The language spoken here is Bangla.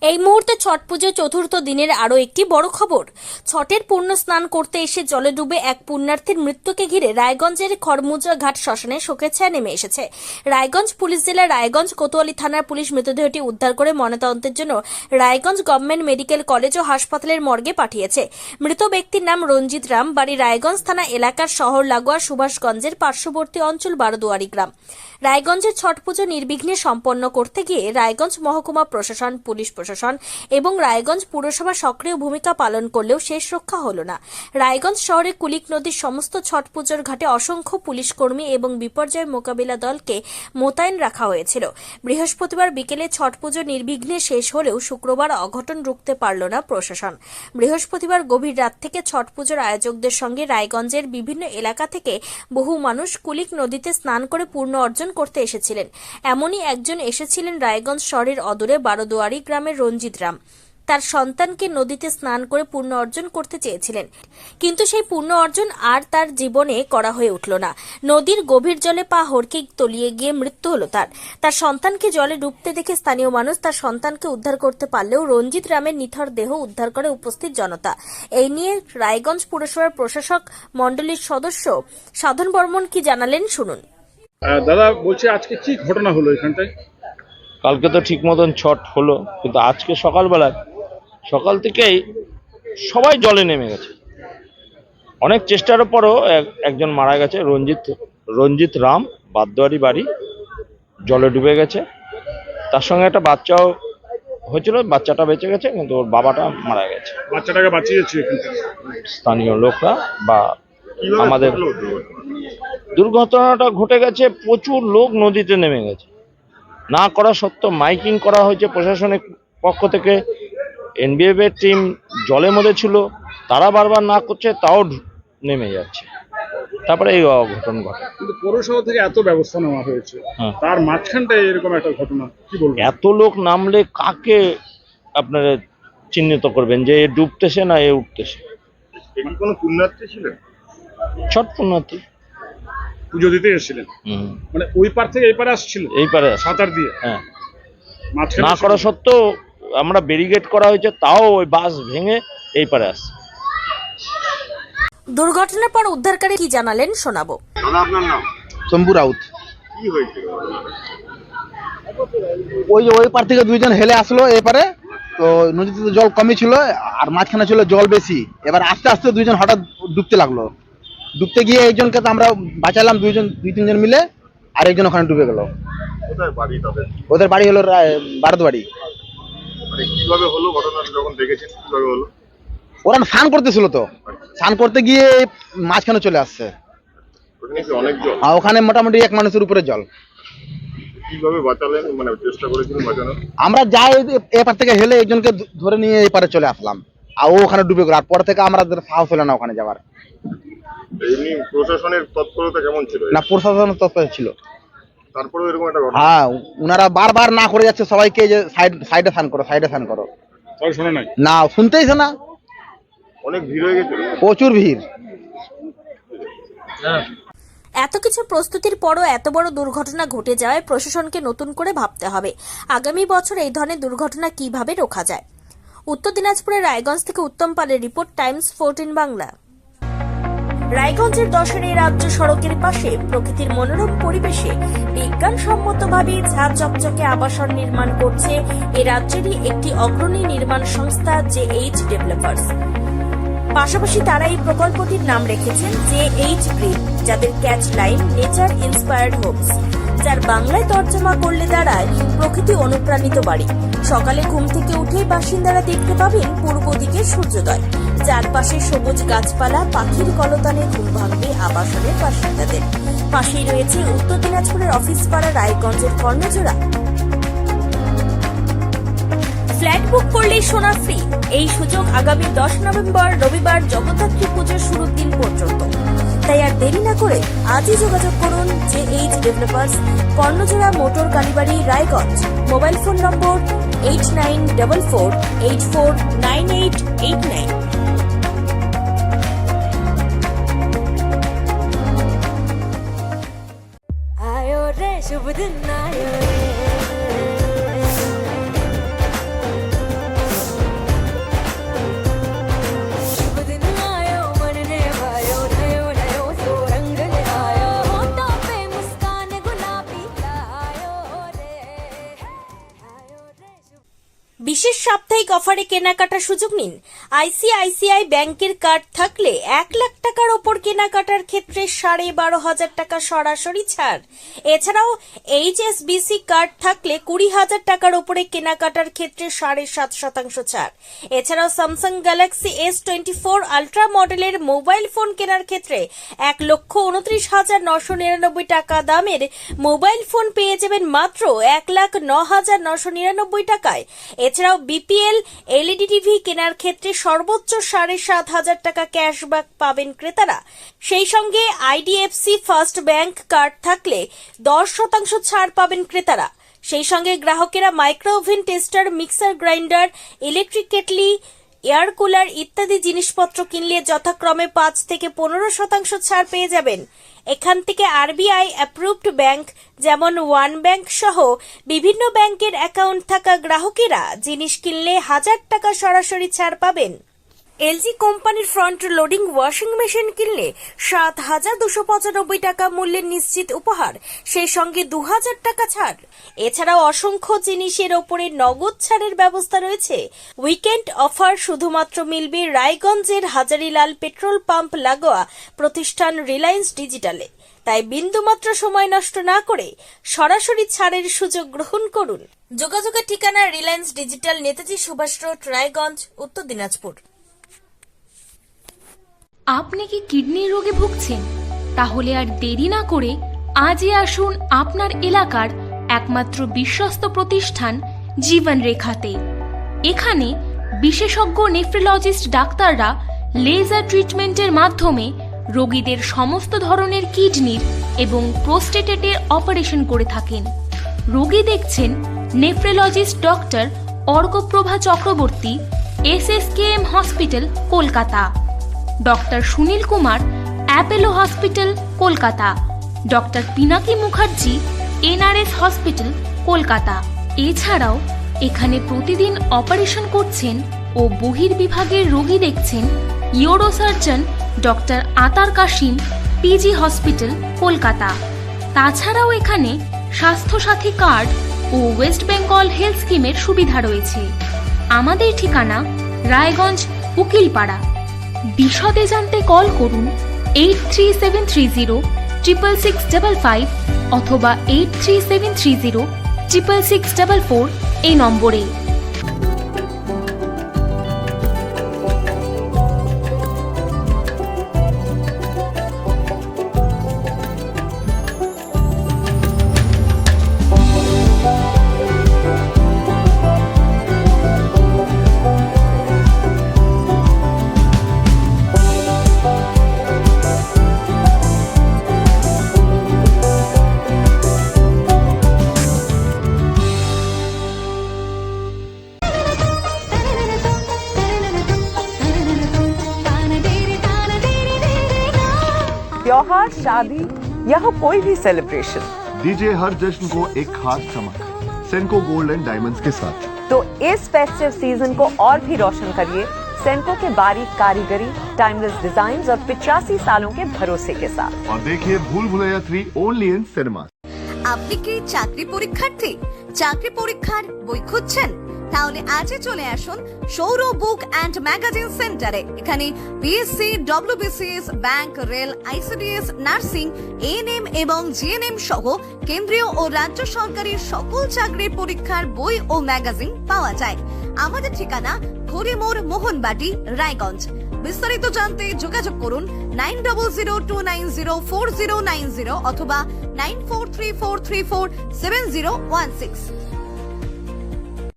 এই মুহূর্তে ছট পুজো চতুর্থ দিনের আরও একটি বড় খবর। ছটের পূর্ণ স্নান করতে এসে জলে ডুবে এক পুণ্যার্থীর মৃত্যুকে ঘিরে রায়গঞ্জের খড়মুজরা ঘাট শ্মশানে শোকের ছায়া নেমে এসেছে। রায়গঞ্জ পুলিশ জেলার রায়গঞ্জ কোতোয়ালি থানার পুলিশ মৃতদেহটি উদ্ধার করে ময়নাতদন্তের জন্য রায়গঞ্জ গভর্নমেন্ট মেডিকেল কলেজ ও হাসপাতালের মর্গে পাঠিয়েছে। মৃত ব্যক্তির নাম রঞ্জিত রাম, বাড়ি রায়গঞ্জ থানা এলাকার শহর লাগোয়া সুভাষগঞ্জের পার্শ্ববর্তী অঞ্চল বারোদুয়ারি গ্রাম। রায়গঞ্জের ছট পুজো নির্বিঘ্নে সম্পন্ন করতে গিয়ে রায়গঞ্জ মহকুমা প্রশাসন, পুলিশ প্রশাসন এবং রায়গঞ্জ পুরসভা সক্রিয় ভূমিকা পালন করলেও শেষ রক্ষা হলো না। রায়গঞ্জ শহরে কুলিক নদীর সমস্ত ছট পুজোর ঘাটে অসংখ্য পুলিশ কর্মী এবং বিপর্যয় মোকাবিলা দলকে মোতায়েন রাখা হয়েছিল। বৃহস্পতিবার বিকেলে ছট পুজো নির্বিঘ্নে শেষ হলেও শুক্রবার অঘটন রুখতে পারল না প্রশাসন। বৃহস্পতিবার গভীর রাত থেকে ছট পুজোর আয়োজকদের সঙ্গে রায়গঞ্জের বিভিন্ন এলাকা থেকে বহু মানুষ কুলিক নদীতে স্নান করে পূর্ণ অর্জন করতে এসেছিলেন। এমনই একজন এসেছিলেন রায়গঞ্জ শহরের অদূরে বারোদুয়ারি গ্রামের রঞ্জিত রাম। তার সন্তানকে নদীতে স্নান করে পূর্ণ অর্জন করতে চেয়েছিলেন, কিন্তু সেই পূর্ণ অর্জন আর তার জীবনে করা হয়ে উঠল না। নদীর গভীর জলে পা হড়কে তলিয়ে গিয়ে মৃত্যু হলো তার সন্তানকে জলে ডুবতে দেখে স্থানীয় মানুষ তার সন্তানকে উদ্ধার করতে পারলেও রঞ্জিত রামের নিথর দেহ উদ্ধার করে উপস্থিত জনতা। এই নিয়ে রায়গঞ্জ পুরসভার প্রশাসক মণ্ডলীর সদস্য সাধন বর্মন কি জানালেন শুনুন। দাদা বলছি, আজকে কি ঘটনা হলো এখানটায়? কালকে তো ঠিক মতন ছট হলো, কিন্তু আজকে সকালবেলায় সকাল থেকেই সবাই জলে নেমে গেছে। অনেক চেষ্টার পরও একজন মারা গেছে, রঞ্জিত রাম, বারদুয়ারি বাড়ি, জলে ডুবে গেছে। তার সঙ্গে একটা বাচ্চাও হয়েছিল, বাচ্চাটা বেঁচে গেছে, কিন্তু ওর বাবাটা মারা গেছে। বাচ্চাটাকে বাঁচিয়েছে এখান থেকে স্থানীয় লোকরা বা আমাদের। দুর্ঘটনাটা ঘটে গেছে, প্রচুর লোক নদীতে নেমে গেছে। না করা সত্ত্বেও মাইকিং করা হয়েছে প্রশাসনের পক্ষ থেকে। এনবিএফ এর টিম জলের মধ্যে ছিল, তারা বারবার না করছে, তাও নেমে যাচ্ছে। তারপরে এই অঘটন ঘটে। কিন্তু পৌরসভা থেকে এত ব্যবস্থা নেওয়া হয়েছে, তার মাঝখানটায় এরকম একটা ঘটনা, কি বলবো? এত লোক নামলে কাকে আপনারা চিহ্নিত করবেন যে এ ডুবতেছে না এ উঠতেছে? কোনো পুণ্যার্থী ছিলেন? ছট পুণ্যার্থী পুজো দিতে এসেছিলেন, মানে ওই পার থেকে এই পারে আসছিল, এই পারে সাঁতার দিয়ে। হ্যাঁ, মাঝখানে না করা সত্ত্বেও আমরা ব্যারিকেড করা হয়েছে, তাও ওই বাস ভেঙে এই পারে আসছে। দুর্ঘটনার পর উদ্ধারকারী কি জানালেন শোনাবো। আপনার নাম? শম্ভু রাউত। কি হয়েছিল? ওই পার থেকে দুইজন হেলে আসলো এপারে, তো নদীতে তো জল কমই ছিল আর মাঝখানে ছিল জল বেশি। এবার আস্তে আস্তে দুইজন হঠাৎ ডুবতে লাগলো। ডুবতে গিয়ে একজনকে তো আমরা বাঁচালাম, দুই তিনজন মিলে, আর একজন ওখানে ডুবে গেল। ওদের বাড়ি হলো বারোদুয়ারি। কিভাবে হলো ঘটনাটা, যখন দেখেছেন কিভাবে হলো? ওরা স্নান করতেছিল, তো স্নান করতে গিয়ে মাঝখানে চলে আসছে। আর ওখানে মোটামুটি এক মানুষের উপরে জল। কিভাবে বাঁচালেন, মানে চেষ্টা করেছিলেন বাঁচানোর? আমরা যাই এপার থেকে হেলে একজনকে ধরে নিয়ে এপারে চলে আসলাম, আর ও ওখানে ডুবে গেল। আর পর থেকে আমাদের সাহস হলো না ওখানে যাওয়ার। এমনি প্রশাসনের তৎপরতা কেমন ছিল? না, প্রশাসনের তৎপর ছিল। তারপরেও এরকম একটা ঘটনা? হ্যাঁ, উনারা বারবার না করে যাচ্ছে সবাইকে যে সাইডে স্নান করো, সাইডে স্নান করো। তাই শোনা নাই? না, শুনতেইছে না। অনেক ভিড় হয়ে গেছে, প্রচুর ভিড়। এত কিছু প্রস্তুতির পরও এত বড় দুর্ঘটনা ঘটে যাওয়ায় প্রশাসনকে নতুন করে ভাবতে হবে আগামী বছর এই ধরনের দুর্ঘটনা কিভাবে রোখা যায়। উত্তর দিনাজপুরের রায়গঞ্জ থেকে উত্তম পালের রিপোর্ট, টাইমস 14 বাংলা। রায়গঞ্জের দশের এই রাজ্য সড়কের পাশে প্রকৃতির মনোরম পরিবেশে বিজ্ঞানসম্মতভাবে ঝাঁ চকচকে আবাসন নির্মাণ করছে এ রাজ্যেরই একটি অগ্রণী নির্মাণ সংস্থা JH ডেভেলপার্স। পাশাপাশি তারা এই প্রকল্পটির নাম রেখেছেন JH গ্রিন, যাদের catch line nature inspired homes, যার বাংলায় তর্জমা করলে দাঁড়ায় প্রকৃতি অনুপ্রাণিত বাড়ি। সকালে ঘুম থেকে উঠেই বাসিন্দারা দেখতে পাবেন পূর্ব দিকে সূর্যোদয়, চারপাশে সবুজ গাছপালা, পাখির কলতানে ঘুম ভাঙবে আবাসনের বাসিন্দাদের। পাশেই রয়েছে উত্তর দিনাজপুরের অফিস পাড়া রায়গঞ্জের কর্ণজোড়া। ফ্ল্যাট বুক করলেই সোনা ফ্রি, এই সুযোগ আগামী 10 নভেম্বর রবিবার জগদ্ধাত্রী পুজোর শুরুর দিন পর্যন্ত। তাই আর দেরি না করে আজই যোগাযোগ করুন JH developers, Karnajora motor Kalibari, Raiganj. Mobile phone number 8944849889। आयो रे शुभ दिन आयो रे, বিশেষ সাপ্তাহিক অফারে কেনাকাটার সুযোগ নিন। আইসিআইসিআই ব্যাংকের কার্ড থাকলে 1 লাখ টাকার ওপর কেনাকাটার ক্ষেত্রে 12,500 টাকা সরাসরি ছাড়। এছাড়াও এইচএসবিসি কার্ড থাকলে 20,000 টাকার ওপরে কেনাকাটার ক্ষেত্রে 7.5% ছাড়। এছাড়াও স্যামসাং গ্যালাক্সি S24 আলট্রা মডেলের মোবাইল ফোন কেনার ক্ষেত্রে 1,29,999 টাকা দামের মোবাইল ফোন পেয়ে যাবেন মাত্র 1,09,999 টাকায়। এছাড়াও বিপিএল এলইডি টিভি কেনার ক্ষেত্রে সর্বোচ্চ 7,500 টাকা ক্যাশব্যাক পাবেন ক্রেতারা। সেই সঙ্গে আইডিএফসি ফার্স্ট ব্যাংক কার্ড থাকলে 10% ছাড় পাবেন ক্রেতারা। সেই সঙ্গে গ্রাহকেরা micro oven, tester, mixer grinder, electric kettle, air cooler ইত্যাদি জিনিসপত্র কিনলে যথাক্রমে 5 থেকে 15% ছাড় পেয়ে যাবেন। এখান থেকে আরবিআই অ্যাপ্রুভড ব্যাংক যেমন ওয়ান ব্যাংক সহ বিভিন্ন ব্যাংকের অ্যাকাউন্ট থাকা গ্রাহকেরা জিনিস কিনলে 1000 টাকা সরাসরি ছাড় পাবেন। এলজি কোম্পানির ফ্রন্ট লোডিং ওয়াশিং মেশিন কিনলে 7,295 টাকা মূল্যের নিশ্চিত উপহার, সেই সঙ্গে 2,000 টাকা ছাড়। এছাড়াও অসংখ্য জিনিসের ওপরে নগদ ছাড়ের ব্যবস্থা রয়েছে। উইকেন্ড অফার শুধুমাত্র মিলবে রায়গঞ্জের হাজারিলাল পেট্রোল পাম্প লাগোয়া প্রতিষ্ঠান রিলায়েন্স ডিজিটালে। তাই বিন্দুমাত্র সময় নষ্ট না করে সরাসরি ছাড়ের সুযোগ গ্রহণ করুন। যোগাযোগের ঠিকানা রিলায়েন্স ডিজিটাল, নেতাজি সুভাষ রোড, রায়গঞ্জ, উত্তর দিনাজপুর। আপনি কি কিডনির রোগে ভুগছেন? তাহলে আর দেরি না করে আজই আসুন আপনার এলাকার একমাত্র বিশ্বস্ত প্রতিষ্ঠান জীবন রেখাতে। এখানে বিশেষজ্ঞ নেফ্রোলজিস্ট ডাক্তাররা লেজার ট্রিটমেন্টের মাধ্যমে রোগীদের সমস্ত ধরনের কিডনির এবং প্রোস্টেটেটের অপারেশন করে থাকেন। রোগী দেখছেন nephrologist doctor Arkaprava Chakraborty, SSKM hospital, Kolkata. Doctor Sunil Kumar, Apollo hospital, Kolkata. Doctor Pinaki Mukherjee, NRS hospital, Kolkata. এছাড়াও এখানে প্রতিদিন অপারেশন করছেন ও বহির্বিভাগের রোগী দেখছেন ইউরোসার্জন ডক্টর আতার কাশিম, PG হসপিটাল, কলকাতা। তাছাড়াও এখানে স্বাস্থ্যসাথী কার্ড ও ওয়েস্ট বেঙ্গল হেলথ স্কিমের সুবিধা রয়েছে। আমাদের ঠিকানা রায়গঞ্জ, উকিলপাড়া। বিশদে জানতে কল করুন 8373066655 অথবা 8373066644 এই নম্বরে। त्योहार, शादी या हो कोई भी सेलिब्रेशन, दीजिए हर जश्न को एक खास चमक सेंको गोल्ड एंड डायमंड्स के साथ। तो इस फेस्टिव सीजन को और भी रोशन करिए सेंको के बारीक कारीगरी, टाइमलेस डिजाइन्स और 85 सालों के भरोसे के साथ। और देखिए भूल भुलैया 3 ओनली इन सिनेमा। আপনি কি চাকরি পরীক্ষার্থী? চাকরি পরীক্ষার বই খুঁজছেন? তাহলে আজই চলে আসুন সৌর বুক অ্যান্ড ম্যাগাজিন সেন্টারে। এখানে BSc, WBCS, bank, rail, ICDS, nursing, ANM এবং GNM সহ কেন্দ্রীয় ও রাজ্য সরকারি সকল চাকরির পরীক্ষার বই ও ম্যাগাজিন পাওয়া যায়। আমাদের ঠিকানা খড়িমোড়, মোহনবাটি, রায়গঞ্জ। বিস্তারিত জানতে যোগাযোগ করুন 9002904090 অথবা 9434347016।